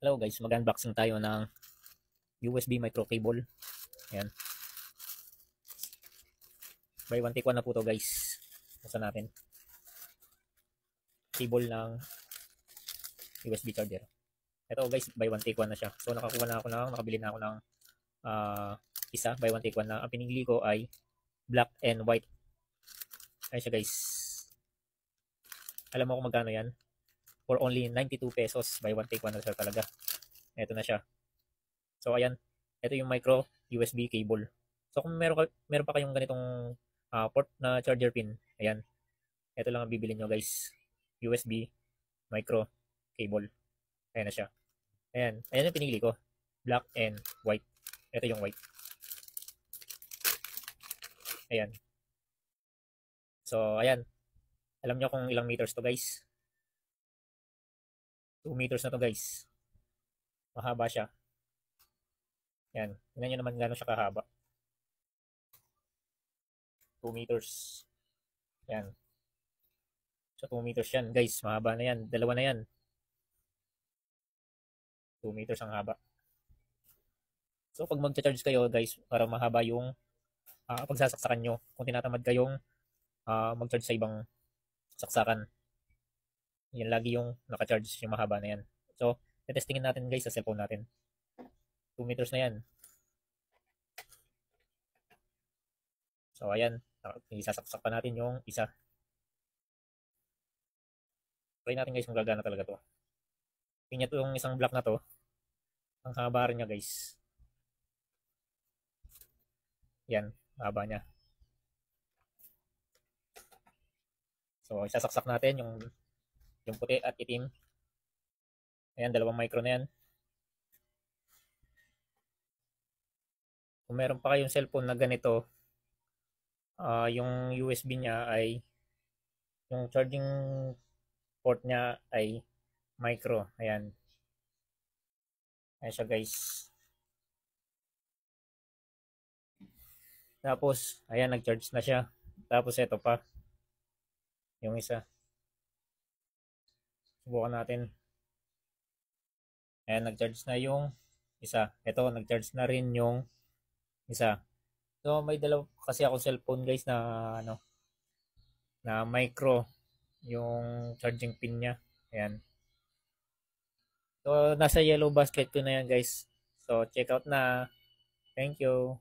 Hello guys, mag-unboxing tayo ng USB micro cable. Ayan. Buy one take one na po to guys. Buksan natin. Cable ng USB charger. Ito guys, buy one take one na siya. So nakabili na ako ng isa, buy one take one na. Ang pinili ko ay black and white. Ayan siya guys. Alam mo kung magkano yan? For only 92 pesos, buy one take one na siya talaga. Ito na siya. So ayan, ito yung micro USB cable. So kung meron pa kayong ganitong port na charger pin, ayan. Ito lang ang bibili nyo guys. USB micro cable. Ayan na siya. Ayan, ayan yung pinili ko. Black and white. Ito yung white. Ayan. So ayan. Alam nyo kung ilang meters to guys? 2 meters na to guys. Mahaba siya. Yan. Tingnan nyo naman gano'n siya kahaba. 2 meters. Yan. So 2 meters yan guys. Mahaba na yan. Dalawa na yan. 2 meters ang haba. So pag mag-charge kayo guys, para mahaba yung pagsasaksakan nyo. Kung tinatamad kayong mag-charge sa ibang saksakan. Yan lagi yung naka-charge yung mahaba na yan. So, testingin natin guys sa cellphone natin. 2 meters na yan. So, ayan. Isasaksak pa natin yung isa. Try natin guys kung gagana talaga to. Tingnan to yung isang block na to. Ang haba rin niya guys. Yan. Haba niya. So, isasaksak natin yung puti at itim. Ayan, 2 micro na yan. Kung meron pa kayong cellphone na ganito, yung USB niya ay, yung charging port niya ay micro. Ayan. Ayan siya guys. Tapos, ayan, nag-charge na siya. Tapos, ito pa. Yung isa. Subukan natin. Ayan, nag-charge na yung isa. Ito, nag-charge na rin yung isa. So, may dalawa kasi ako cellphone guys na na micro yung charging pin niya. Ayan. So, nasa yellow basket ko na yan guys. So, check out na. Thank you.